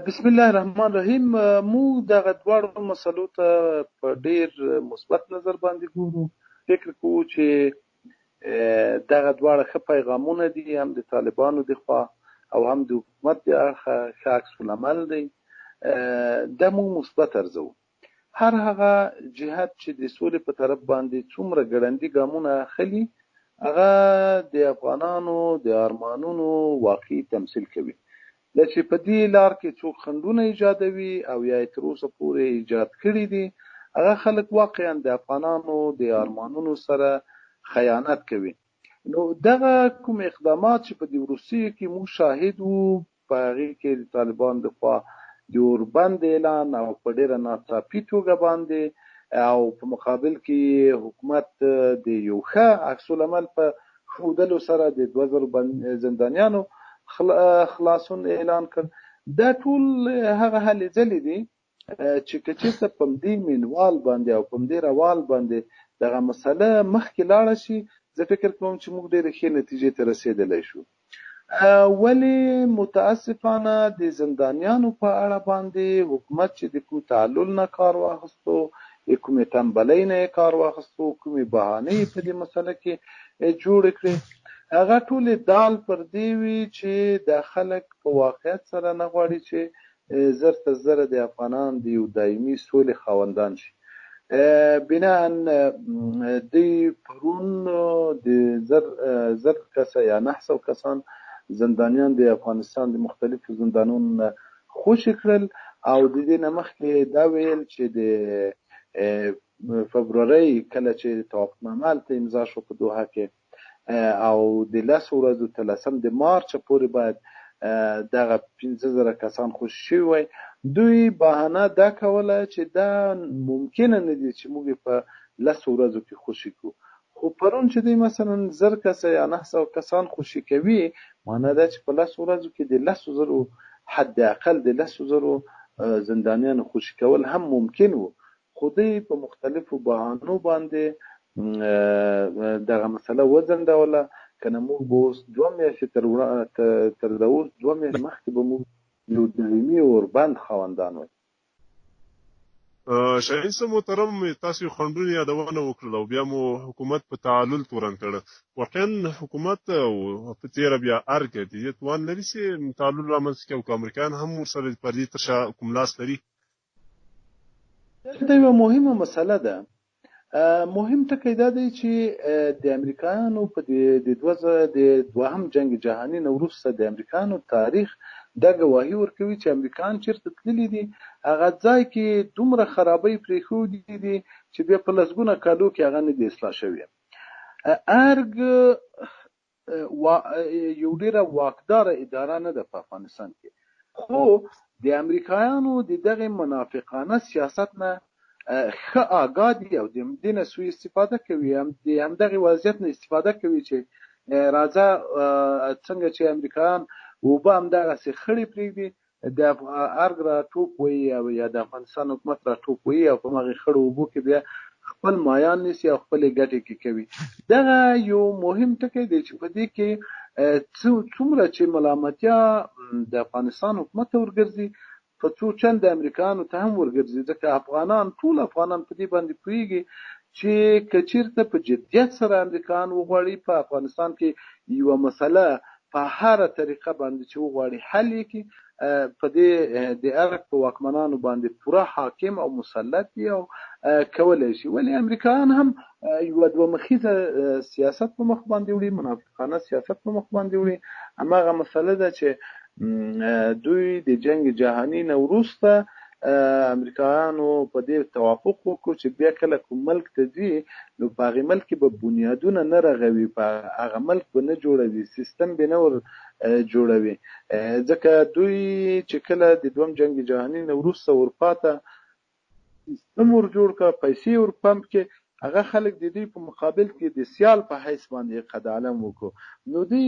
بسم الله الرحمن الرحیم. موږ دغه دواړو مسلو ته په ډیر مثبت نظر باندې ګورو. فکر کوو چې دغه دواړه ښه پیغامونه دي، هم د طالبانو د خوا او هم د حکومت د اړخه ښه عکس العمل دی. دا موږ مثبت ارزوو. هر هغه جهت چې د سولې په طرف باندې څومره ګړندي ګامونه اخلي، هغه د افغانانو د ارمانونو واقعي تمثیل کوي. دا چې په دې لار کې څوک خنډونه ایجادوي او یا یې تر اوسه پورې ایجاد کړي دي، هغه خلک واقعا د افغانانو د ارمانونو سره خیانت کوي. نو دغه کوم اقدامات چې په دې وروستیو کې موږ شاهد وو، په هغې کې د طالبانو د خوا د اوربند اعلان او په ډېره ناڅاپي توګه باندې، او په مقابل کې حکومت د یو ښه عکس العمل په ښودلو سره د 2000 زندانیانو خلاصون اعلان کړ. دا ټول هغه هلې ځلې دي چې که چېرته په همدې منوال باندې او په همدې روال باندې دغه مسله مخکې لاړه شي، زه فکر کوم چې موږ ډېرې ښې نتیجې ته رسېدلی شو. ولې متاسفانه د زندانیانو په اړه باندې حکومت چې د کوم تعلل نه کار واخیستو، کومې تنبلۍ نه یې کار واخیستو، کومې بهانې په دې مسله کې جوړې کړې، هغه ټولې دال پر دې وي چې دا خلک په واقعیت سره نه غواړي چې زر تر زره د افغانان د یو دایمي سولې خاوندان شي. بناً دوی پرون د زر کسه یا 900 کسان زندانیان د افغانستان د مختلفو زندانونو نه خوشي کړل، او د دې نه مخکې دا ویل چې د فبرورۍ کله چې توافقنامه هلته امضا شو په دوحه کې، او د 10 ورځو تر 10 د مارچ پورې باید دغه 15,000 کسان خوشي شوي وای. دوی بهانه دا کوله چې دا ممکنه نه دي چې موږ په 10 ورځو کې خوشي کړو. خو پرون چې دوی مثلا 1000 کسه یا 900 کسان خوشي کوي، معنی دا چې په 10 ورځو کې د 10,000 حد اقل د 10,000 زندانیان خوشي کول هم ممکن وو. خو دوی په مختلفو بهانو باندې دغه مسله وځنډوله. کنه موږ به اوس 2 میاشتې تر دا اوس 2 میاشتې مخکې به موږ یو دایمي اوربند خاوندان وای. شاهین صاحب محترم، تاسو خنډونه یادونه وکړل او بیا مو حکومت په تعلل تورن کړ. واقعا حکومت په تیر بیا ارګ دي توان لري چې تعلل رامنځته کوي، او امریکایان هم ورسره پر دې تر شا کوم لاس لري. دا یوه مهمه مسله ده. مهم ټکی دا دی چې د امریکایانو په د دوهم جنگ جهاني نه وروسته د امریکایانو تاریخ دا ګواهي ورکوي چې امریکایان چیرته تللي دي، هغه ځای کې دومره خرابۍ پرېښودي دي چې بیا په لسګونه کالو کې هغه نه دي اصلاح شوي. ارګ یو ډېره واکداره اداره نه ده په افغانستان کې، خو د امریکایانو د دغه منافقانه سیاست نه ښه آګاه دي او د دې نه سوء استفاده کوي، د همدغې وضعیت نه استفاده کوي چې راځه څنګه چې امریکایان اوبه همدغسې خړې پرېږدي، د ارګ را ټوپ وهي او یا د افغانستان حکومت را ټوپ وهي او په همغې خړو اوبو کې بیا خپل مایان نیسي او خپلې ګټې کې کوي. دغه یو مهم ټکی دی چې په دې کې څومره چې ملامتیا د افغانستان حکومت ته ورګرځي، په څو چند د امریکایانو ته هم ورګرځي، ځکه افغانان ټول افغانان په دې باندې پوهېږي چې که چېرته په جدیت سره امریکایان وغواړي په افغانستان کې یوه مسله په هره طریقه باندې چې وغواړي حل یې کړي، په دې د ارګ په واکمنانو باندې پوره حاکم او مسلط دي او کولی شي. ولې امریکایان هم یوه دوه مخیزه سیاست په مخ باندې وړي، منافقانه سیاست په مخ باندې وړي. هماغه مسله ده چې دوی د جنگ جهاني نه وروسته امریکایانو په دې توافق وکړو چې بیا کله کوم ملک ته ځي نو په هغې ملک کې به بنیادونه نه رغوي، په هغه ملک به نه جوړوي، سیستم به نه ور جوړوي. ځکه دوی چې کله د دویم جنگ جهاني نه وروسته اروپا ته سیستم ور جوړ کړه، پیسې ور پمپ کې، هغه خلک د دوی په مقابل کې د سیال په حیث باندې قد علم وکړو. نو دوی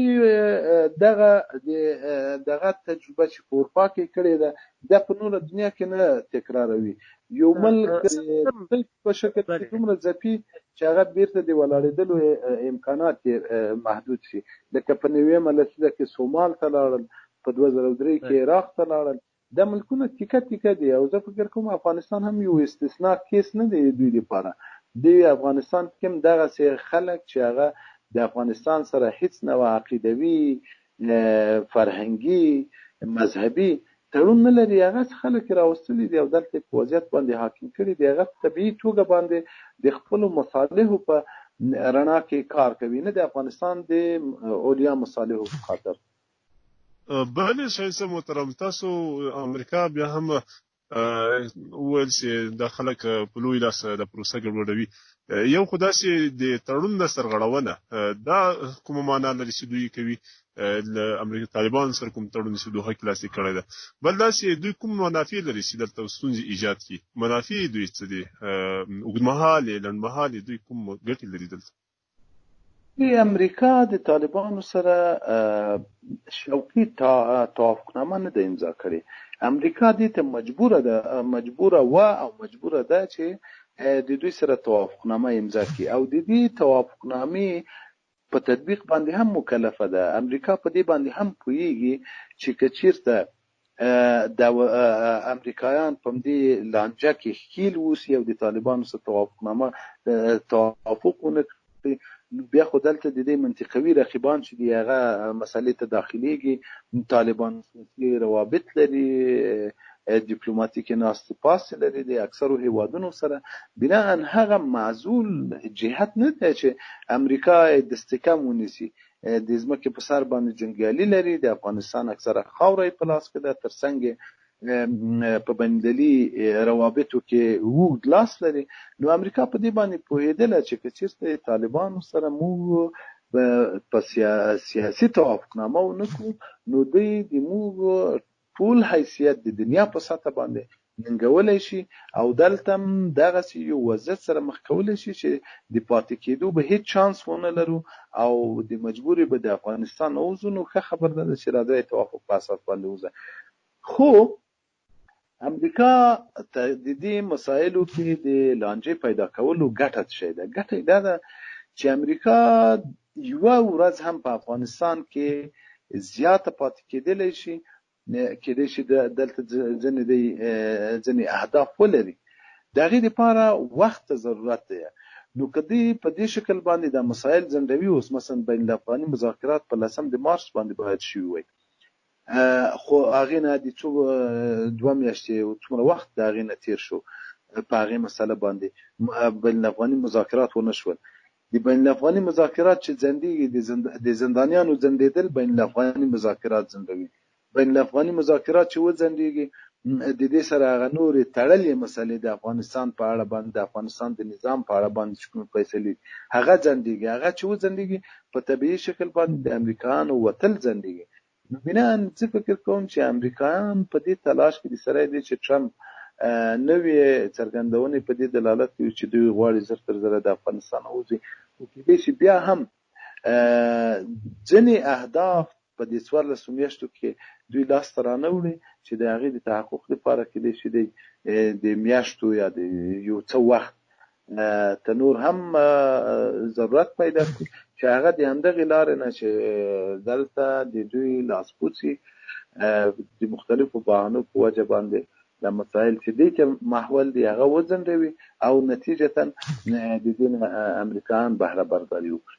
دغه تجربه چې په اروپا کې کړې ده، دا په نوره دنیا کې نه تکراروي. یو ملک په شکل کې دومره ځپي چې هغه بیرته د ولاړېدلو امکانات محدود شي. لکه په 90مه لسیزه کې سومال ته لاړل، په 2003 کې عراق ته لاړل، دا ملکونه تیکه تیکه دي او زه فکر کوم افغانستان هم یو استثناء کیس نه دی دوی لپاره. د افغانستان کې هم دغسې خلک چې هغه د افغانستان سره هیڅ نوع عقیدوي فرهنګي مذهبي تړون نه لري، هغه خلک راوستلي دي او دلته په وضعیت باندې حاکم کړي دي، هغه طبیعي توګه باندې د خپلو مصالحو په رڼا کې کار کوي، نه د افغانستان د اولیا مصالحو په خاطر. بله شایسته محترم، تاسو امریکا بیا هم وویل چې دا خلک په لوی لاس د پروسه ګډوډوي. یو خو داسې د تړون د سرغړونه دا کومه معنا لري چې دوی کوي له امریکا طالبان سره کوم تړون چې دوی خلاصې کړی ده، بل داسې دوی کوم منافع لري چې دلته ستونزې ایجاد کړي؟ منافع دوی څه دي؟ اوږدمهالې لنډمهالې دوی کوم ګټې لري دلته؟ امریکا د طالبانو سره شوقي توافقنامه نه ده امضا کړې. امریکا دې ته مجبوره ده چې د دوی سره توافقنامه امضا کړي او د دې توافقنامې په تطبیق باندې هم مکلفه ده. امریکا په دې باندې هم پوهیږي چې که چیرته د امریکایان په دې لانجه کې ښکیل اوسي او د طالبانو سره توافق ونه کړي، نو بیا خو دلته د دې منطقوي رقیبان چې دی هغه مسلې ته داخليږي. طالبان روابط لري، دیپلوماټیک ناستې پاستې لري د اکثرو هیوادونو سره، بنا هغه معزول جهت نه دی چې امریکا د استحکام ونیسي. د ځمکې په سر باندې جنګیالي لري، د افغانستان اکثره خاوره په لاس کې ده، ترڅنګ په بین‌المللي روابطو کې اوږد لاس لري. نو امریکا په دې باندې پوهېدله چې که چېرته طالبانو سره موږ په سیاسي توافقنامه ونه کړو، نو دوی د موږ ټول حیثیت د دنیا په سطح باندې ننګولی شي او دلته هم دغسې یو وضعیت سره مخ کولی شي چې د پاتې کېدو به هیڅ چانس ونه لرو او د مجبوري به د افغانستان ووځو. نو ښه خبر ده چې راځئ توافق په اساس باندې وځه. خو امریکا د دې مسایلو کې د لانجې پیدا کولو ګټه څه شی ده؟ ګټه یې دا ده چې امریکا یوه ورځ هم په افغانستان کې زیاته پاتې کېدلی شي، کېدای شي دلته ځینې اهداف ولري، د هغې دپاره وخت ته ضرورت دی. نو که دوی په دې شکل باندې دا مسایل ځنډوي، اوس مثلا بین الافغاني مذاکرات په 10 مارچ باندې باید شوي وای، خو هغې نه د دوه میاشتې څومره وخت د هغې نه تېر شو په هغې مسله باندې بین الافغاني مذاکرات ونه شول. د بین الافغاني مذاکرات چې ځنډېږي، د زندانیانو ځنډېدل بین الافغاني مذاکرات ځنډوي. بین الافغاني مذاکرات چې وځنډېږي، د دې سره هغه نورې تړلې مسلې د افغانستان په اړه باندې، د افغانستان د نظام په اړه باندې چې کومې فیصلې هغه ځنډېږي. هغه چې وځنډېږي په طبیعي شکل باندې د امریکایانو وتل ځنډېږي. نو بنا زه فکر کوم چې امریکایان په دې تلاش کې دي سره دي چې ټرمپ نوې څرګندونې په دې دلالت کوي چې دوی غواړي زر تر زره د افغانستان ووځي. خو کېدای شي بیا هم ځینې اهداف په دې 14 میاشتو کې دوی لاسته رانه وړي چې د هغې د تحقق لپاره کېدای شي د میاشتو یا د یو څه وخت ته نور هم ضرورت پیدا کړي چې هغه د همدغې لارې نه چې دلته د دوی لاسپوڅي د مختلفو بهانو په وجه باندې د مسایل چې دې کې محول دي هغه وځنډوي او نتیجتا د دې امریکایان بهره برداري وکړي.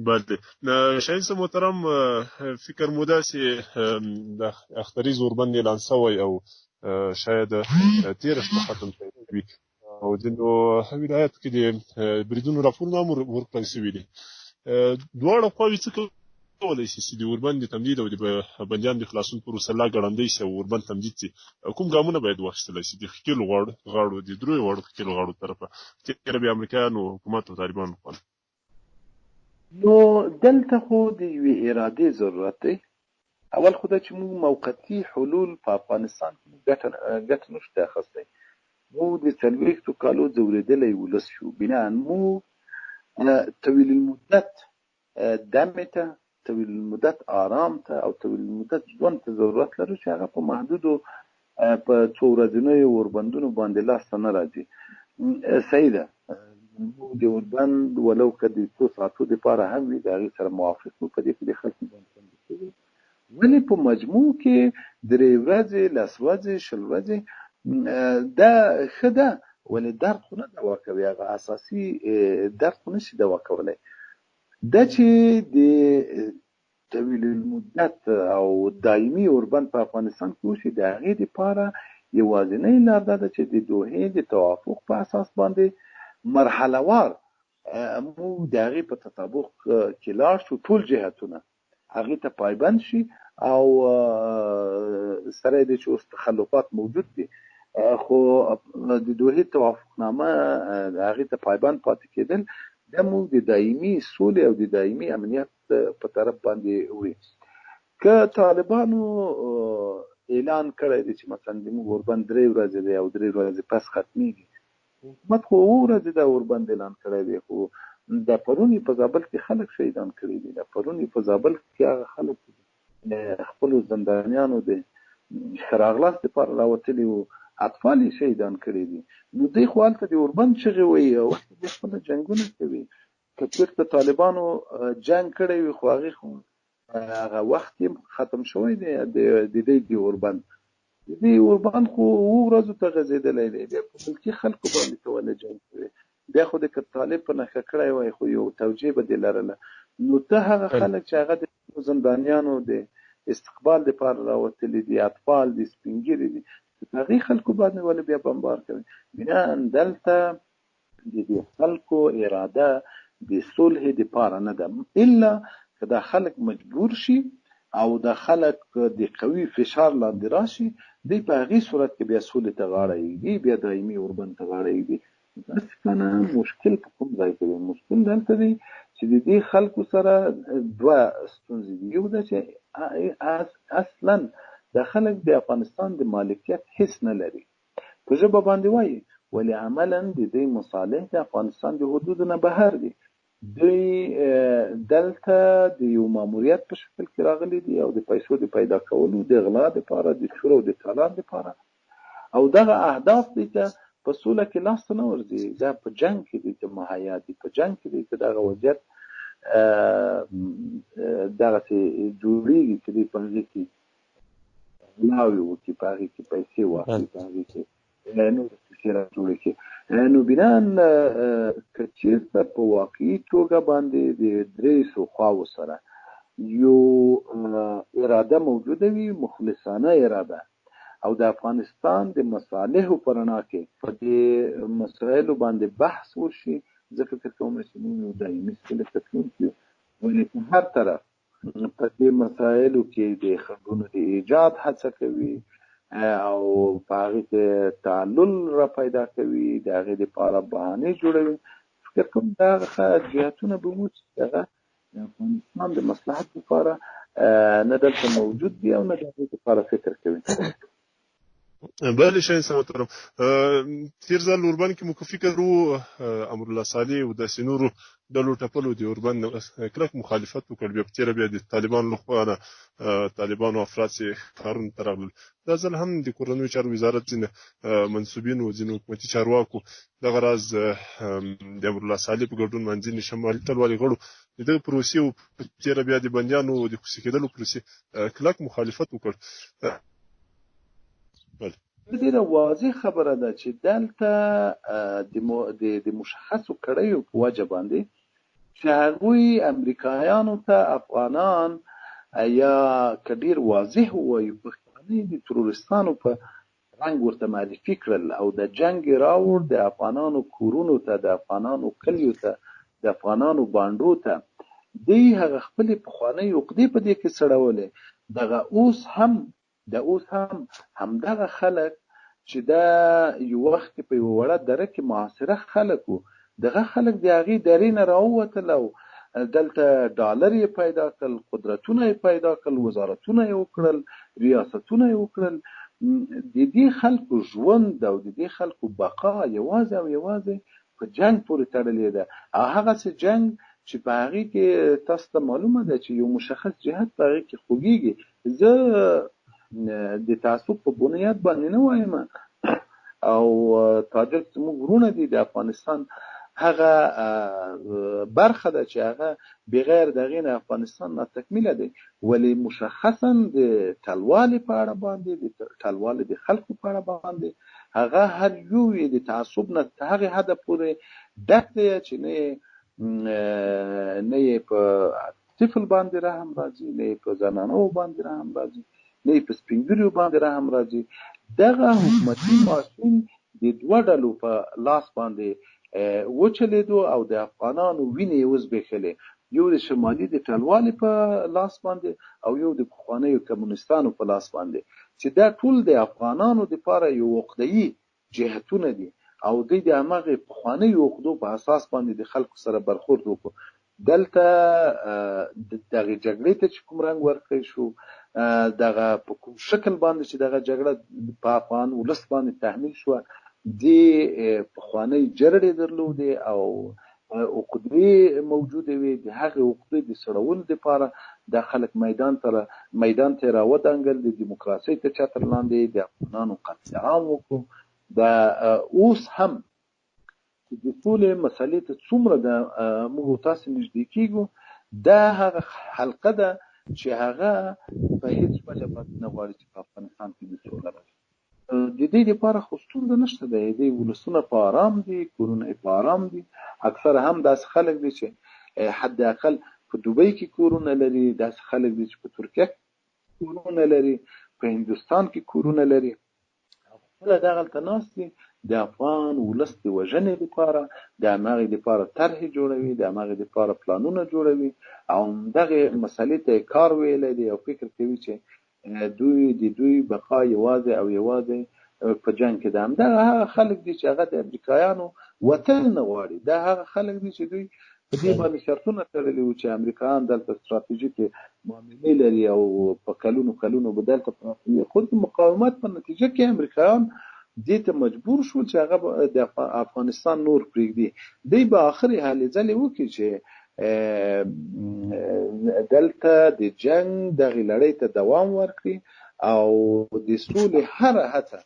بله، شایسته محترم، فکر مو داسې د اختري زوربند اعلان شوی او شاید تېره شپه ختم شوی وي او ځینو ولایاتو کې د بریدونو راپورونه هم ورکړل شوي دي. دواړه خواوې څه کولی شي چې د اوربند د تمدید او د بندیانو د خلاصون پروسه لا ګړندۍ شي او اوربند تمدید شي؟ کوم ګامونه باید واخیستلی شي د ښکېلو غاړو، د دریو غاړو ښکېلو غاړو طرفه، تېره بیا امریکایانو حکومت او طالبانو خوا؟ نو دلته خو د یوې ارادې ضرورت دی. اول خو دا چې موږ موقتي حلول په افغانستان کې ګټه نشو اخیستی. موږ د 40 کالو ځورېدلی ولس شو، بنا موږ طویل المدت دمې ته، طویل المدت آرام ته او طویل المدت ژوند ته ضرورت لرو چې هغه په محدودو په څو ورځنیو اوربندونو باندې لاسته نه راځي. صحیح ده، د اوربند ولو که د 2 ساعتو دپاره هم وي د هغې سره موافق وو، په دې کې د خلکو باندې ولې په مجموع کې 3 ورځې 10 ورځې 20 ورځې دا ښه ده، ولې درد خو نه دوا کوي، هغه اساسي درد خو نشي دوا کولی. دا چې د طویل المدت او دایمي اوربند په افغانستان کې وشي، د هغې دپاره یوازینۍ لار دا ده چې د دوحې د توافق په اساس باندې مرحله وار موږ د هغې په تطابق کې لاړ شو، ټول جهتونه هغې ته پایبند شي، او سره دې چې اوس تخلفات موجود دي، خو د دوحې توافقنامه هغې ته پایبند پاتې کېدل دا موږ د دایمي سولې او د دایمي امنیت په طرف باندې وي. که طالبانو اعلان کړی دی چې مثلا زموږ اوربند 3 ورځې دی او 3 ورځې پس ختمیږي، حکومت خو 2 ورځې دا اوربند اعلان کړی دی، خو د پرونی په زابل کې خلک شهیدان کړي دي، د پرونی په زابل کې هغه خلک خپلو زندانیانو د ښه راغلاست لپاره راوتلي وو، اطفال یې شهیدان کړي دي. نو دوی خو هلته د اوربند چغې وایي او دوی خپله جنګونه کوي. که چېرته طالبانو جنګ کړی وي، خو هغې خو هغه وخت یې ختم شوی دی د دوی د اوربند. د دې اوربند خو 2 ورځو ته غځېدلی دی، بیا په ملکي خلکو باندې ته ولې جنګ کوي؟ بیا خو د که طالب په نښه کړی وای خو یو توجیه به دې لرله. نو ته هغه خلک چې هغه د زندانیانو د استقبال لپاره راوتلي دي، اطفال دي، سپین ږیري دي، هغې خلکو باندې ولې بیا بمبار کوي؟ بناً دلته د دې خلکو اراده د صلح دپاره نه ده، الا که دا خلک مجبور شي او دا خلک د قوي فشار لاندې راشي، دوی په هغې صورت کې بیا سولې ته غاړه ایږدي، بیا دایمي اوربند ته غاړه ایږدي. داسې کنه مشکل په کوم ځای کې دی؟ مشکل دلته دی چې د دې خلکو سره 2 ستونزې دي. یو دا چې اصلا دا خلک د افغانستان د مالکیت حس نه لري، په ژبه باندې وایي، ولې عملا د دوی مصالح د افغانستان د حدودو نه بهر دي. دوی دلته د یو ماموریت په شکل کې راغلي دي او د پیسو د پیدا کولو، د غلا دپاره، د چور او د تالان دپاره، او دغه اهداف دوی ته په سوله کې لاس ته نه ورځي، دا په جنګ کې دوی ته مهیا دي، په جنګ کې دوی ته دغه وضعیت دغسې جوړېږي چې دوی په هغې کې غلاوې وکړي، په هغې کې پیسې واخلي، په هغې کې نور پیسې را جوړې کړي. نو بناً که چېرته په واقعي توګه باندې د 300 خواو سره یو اراده موجوده وي، مخلصانه اراده، او د افغانستان د مصالحو په رڼا کې په دې مسایلو باندې بحث وشي، زه فکر کوم چې موږ یو دایمي سولې ته تلونکي یو. ولې په هر طرف په دې مسایلو کې د خنډونو د ایجاد هڅه کوي او په هغې کې تعلل را پیدا کوي، د هغې دپاره بهانې جوړوي. فکر کوم دا هغه جهتونه به مو چې هغه د افغانستان د مصلحت لپاره نه دلته موجود دي او نه د هغې دپاره فکر کوي. بله شاید محترم، تیر ځل اوربند کې مو که فکر وو امرالله صالح او داسې نورو ډلو ټپلو د اوربند کلک مخالفت وکړ، بیا په تېره بیا د طالبانو لخوا نه طالبانو افراد چې ښارونو ته راغلل. دا ځل هم د کورنیو چارو وزارت ځینې منصوبینو، ځینې حکومتي چارواکو دغه راز د امرالله صالح په ګډون باندې ځینې شمالي ټلوالې غړو د دغه پروسې او په تېره بیا د بندیانو د خوشي کېدلو پروسې کلک مخالفت وکړ. ډېره واضح خبره ده چې دلته د مشخصو کړیو په وجه باندې چې هغوی امریکایانو ته افغانان یا که ډېر واضح ووایو پښتانه د ترورستانو په رنګ ورته معرفي کړل او د جنګ راوړ د افغانانو کورونو ته، د افغانانو کلیو ته، د افغانانو بانډو ته. دوی هغه خپلې پخوانۍ عقدې په دې کې څړولې. دغه اوس هم همدغه خلک چې دا یو وخت په یوه وړه دره کې معاصره خلک وو، دغه خلک د هغې درې نه راووتل او دلته ډالر یې پیدا کړل، قدرتونه یې پیدا کړل، وزارتونه یې وکړل، ریاستونه یې وکړل. د دې خلکو ژوند او د دې خلکو بقا یوازې او یوازې په جنګ پورې تړلې ده. او هغسې جنګ چې په هغې کې تاسو ته معلومه ده چې یو مشخص جهت په هغې کې خوږېږي. زه د تعصب په بنیاد باندې نه وایم، او تاجک زموږ وروڼه دي، د افغانستان هغه برخه ده چې هغه بغیر دغه نه افغانستان ناتکمیله دی، ولی مشخصا د ټلوالې په اړه باندې د ټلوالې د خلکو په اړه باندې هغه هر یو د تعصب نه هغه حد پورې ډک دی چې نه په طفل باندې رحم راځي، نه په زنانو باندې رحم راځي، نه په سپینګریو باندې رحم راځي. دغه حکومتي ماشین د دوه ډلو په لاس باندې وچلېدو او د افغانانو وینې وزبېښلې، یو د شمالي د ټلوالې په لاس باندې او یو د پخوانیو کمونستانو په لاس باندې، چې دا ټول د افغانانو دپاره یو عقده‌يي جهتونه دي او دوی د همغې پخوانیو عقدو په اساس باندې د خلکو سره برخورد وکړو. دلته دغه جګړې ته چې کوم رنګ ورکړی شو، دغه په کوم شکل باندې چې دغه جګړه په افغان ولس باندې تحمیل شوه، دې پخوانۍ جرړې درلودې او عقدې موجودې وې. د هغې عقدې د سړولو دپاره دا خلک میدان ته راودانګل، د دیموکراسۍ تر چتر لاندې د افغانانو قتل عام وکړو. دا اوس هم د ټولې مسلې ته څومره د موږ تاسو نږدې کېږو، دا هغه حلقه ده چې هغه په هیڅ وجه باندې نه غواړي چې په افغانستان کې د سوله راشي. د دې لپاره خو ستونزه نشته دی، د ولسونه په آرام دي، کورونه یې په آرام دي. اکثره هم داسې خلک دي چې حد اقل په دوبۍ کې کورونه لري، داسې خلک دي چې په ترکیه کې کورونه لري، په هندوستان کې کورونه لري. خپله دغلته ناست دي، د افغان ولس د وژنې لپاره د همغې دپاره طرحې جوړوي، د همغې دپاره پلانونه جوړوي او همدغې مسلې ته یې کار ویلی دی او فکر کوي چې دوی بقا یوازې او یوازې په جنګ کې ده. همدغه هغه خلک دي چې هغه د امریکایانو وتل نه غواړي. دا هغه خلک دي چې دوی په دې باندې شرطونه تړلي وو چې امریکایان دلته ستراتیژیکې معاملې لري او په کلونو به دلته پراته وي، خو د مقاومت په نتیجه کې امریکایان دې ته مجبور شول چې هغه د افغانستان نور پرېږدي. دوی به آخري هلې ځلې وکړي چې دلته د جنگ دغه لړۍ ته دوام ورکړي او د سولې هر هڅه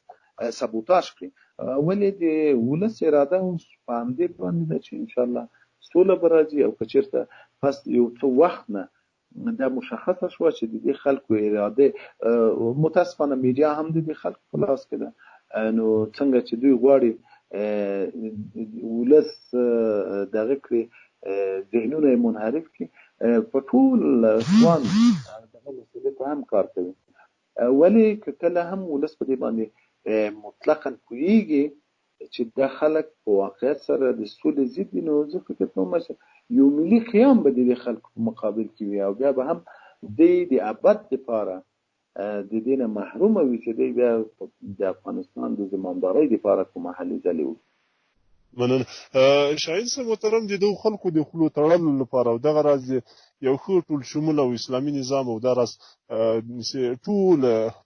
سبوتاژ کړي. ولې د ولس اراده اوس په همدې باندې ده چې انشاءالله سوله به راځي او که چېرته پس یو څه وخت نه دا مشخصه شوه چې د دې خلکو اراده، متاسفانه میډیا هم د دې خلکو په لاس کې ده، نو څنګه چې دوی غواړي ولس دغه کړي، ذهنونه یې منحرف کړي، په ټول توان دغه مسئلې ته هم کار کوي. ولې که کله هم ولس په دې باندې مطلقاً پوهېږي چې دا خلک په واقعیت سره د سولې ضد دي، نو زه فکر کوم چې یو ملي قیام به د دې خلکو په مقابل کې وي او بیا به هم دوی د ابد دپاره د دې نه محرومه وي چې دوی بیا د افغانستان د زمامدارۍ دپاره کومه هلې ځلې وکړي. مننه. شاهین صاحب محترم، د دغو خلکو د خولو تړلو لپاره او دغه راز یو ښه ټول شمول او اسلامي نظام او دا راز ټول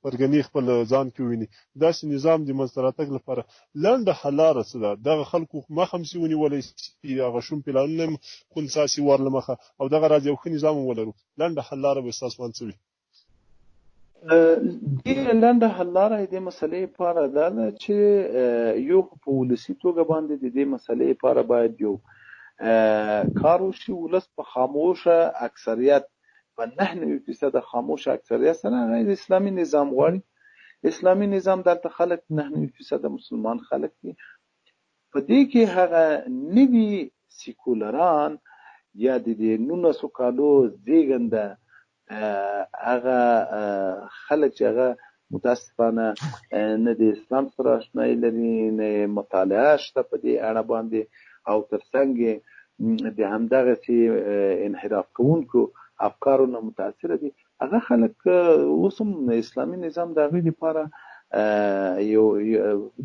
پرګنې خپل ځان کې ویني، داسې نظام د منځته راتګ لپاره لنډه حل لاره څه ده؟ دغه خلکو مخه هم ونیولی شي، هغه شوم پلانونه هم خنثی ور له مخه او دغه راز یو ښه نظام هم ولرو، لنډه حل لاره به ستاسو باندې څه وي؟ دې لنډه حل لاره دې مسلې لپاره دا ده چې یو په ولسي توګه باندې د دې مسلې لپاره باید یو کار وشي. ولس په خاموشه اکثریت، په 99% خاموشه اکثریت سره د اسلامي نظام غواړي. اسلامي نظام دلته خلک 99% مسلمان خلک دي. په دې کې هغه نوي سیکولران یا د 1900 کالو زیږنده هغه خلک چې هغه متاسفانه نه د اسلام سره آشنایي لري، نه مطالعه شته په دې اړه باندې، او ترڅنګ د همدغسې انحراف کوونکو افکارو نه متاثره دي. هغه خلک اوس هم اسلامي نظام د هغوی دپاره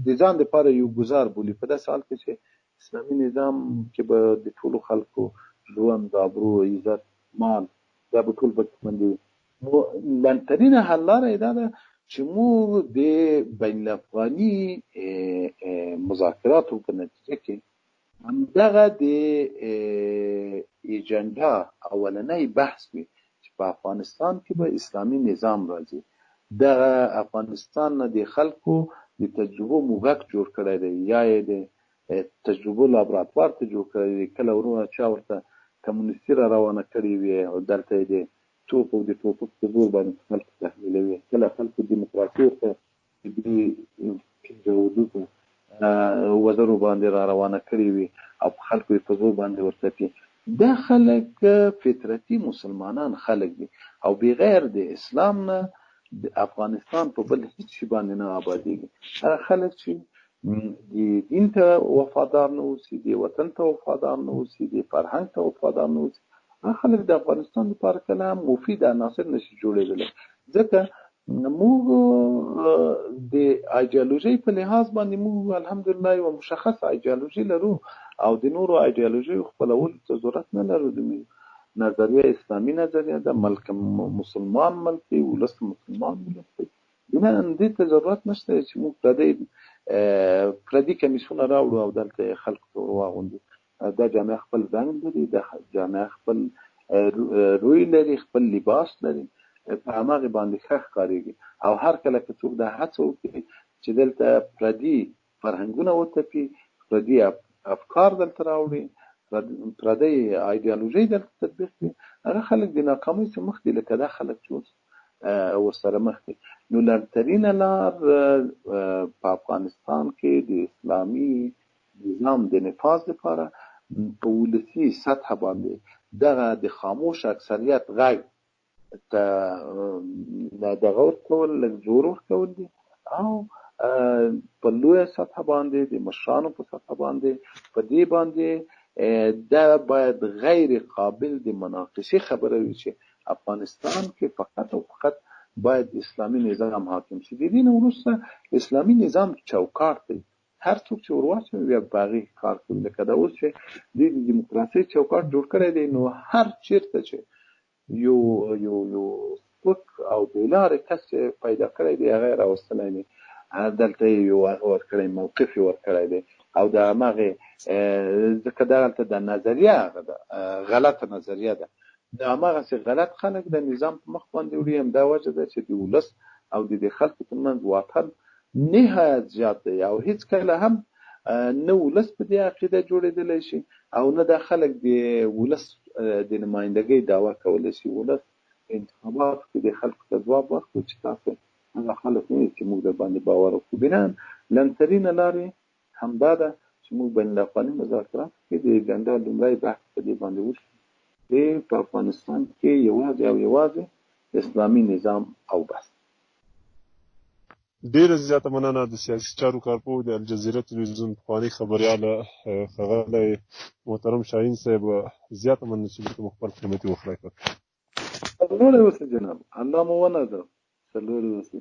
د ځان دپاره یو ګزار بولي، په داسې حال کې چې اسلامي نظام کې به د ټولو خلکو ژوند، آبرو، عزت، مال دا به ټول پکې وي. نو لنډترینه حل لاره یې دا ده چې موږ د بین الافغاني مذاکراتو په نتیجه کې همدغه د ایجنډا اولنی بحث وي چې په افغانستان کې به اسلامي نظام راځي. دغه افغانستان نه د خلکو د تجربو موږک جوړ کړی دی، یا یې د تجربو لابراتوار ته جوړ کړی، کله ورونه چا ورته کمونیستي را روانه کړې وي او دلته یې د توپ او د ټوپک په زور باندې خلکو تحمیلوي، کله خلکو دیموکراسي ورته د پنځه په وزرو باندې را روانه کړې وي او خلکو یې په زور باندې ورته پي. دا خلک فطرتي مسلمانان خلک دي او بغیر د اسلام نه د افغانستان په بل هیڅ شي باندې نه آبادېږي. هغه خلک چې د دین ته وفادار نه اوسي، د وطن ته وفادار نه اوسي، د فرهنګ ته وفادار نه اوسي، هغه خلک د افغانستان لپاره کله هم مفید عناصر نشي جوړېدلی. ځکه موږ د ایډیالوژۍ په لحاظ باندې موږ الحمدلله یوه مشخصه ایډیالوژي لرو او د نورو ایډیالوژیو خپلولو ته ضرورت نه لرو. د نظریه اسلامي نظریه ده، ملک مسلمان ملک دی، ولس مسلمان ولس دی، بناً دې ته ضرورت نشته چې موږ پردي کمیسونه راوړو او دلته خلکو ته ور واغوندو. دا جامعه خپل رنګ لري، دا جامعه خپل روی لري، خپل لباس لري، په هماغې باندې ښه ښکارېږي. او هر کله که څوک دا هڅه وکړي چې دلته پردي فرهنګونه وتپي، پردي افکار دلته راوړي، پردی ایډیالوژي دلته تطبیق کړي، هغه خلک د ناکامۍ څخه مخ دي، لکه دا خلک چې اوس ورسره مخ دي. نو لړترینه لار په افغانستان کې د اسلامي نظام د نفاذ لپاره په ولسي سطحه باندې دغه د خاموش اکثریت غږ ته دغه ورکول، لږ زور ورکول دي، او په لویه سطحه باندې د مشرانو په سطحه باندې په دې باندې دا باید غیر قابل د مناقشې خبره وي چې افغانستان کې فقط او فقط باید اسلامي نظام حاکم شي. د دې نه وروسته اسلامي نظام چوکاټ دی، هر څوک چې ورواچوي بیا په هغې کار کوي. لکه دا اوس چې دوی د دیموکراسۍ چوکاټ جوړ کړی دی، نو هر چېرته چې یو سپک او بېلارې کس چې پیدا کړی دی هغه یې راوستلی دی، دلته یې یو ورکړی موقف یې ورکړی دی او د هماغې ځکه دغلته د نظریه هغه ده غلطه نظریه ده، د هماغسې غلط خلک د نظام په مخ باندې وړي. همدا وجه ده چې د ولس او د خلکو ترمنځ واټن نهایت زیات دی او هیڅ کله هم نه ولس په دې عقیده جوړېدلی شي او نه دا خلک د ولس د نمایندګۍ دعوه کولی شي. ولس انتخابات کې د خلکو ته ځواب ورکړو چې تاسو هغه خلک نه یې چې موږ در باندې باور وکړو. بناً لنډترینه لارې همدا ده چې موږ بین الاقوالي مذاکراتو کې د اجنډا لومړی بحث په دې باندې وشو چې په افغانستان کې یوازې او یوازې اسلامي نظام او بس. ډیره زیاته مننه د سیاسي چارو کارپوه د الجزیره تلویزیون پخواني خبریال ښاغلی محترم شاهین صاحب، زیاته مننه چې موږ ته خپل قیمتي وخت راکړ. سرلوړی اوسئ جناب، الله مو ونازه، سرلوړی اوسئ.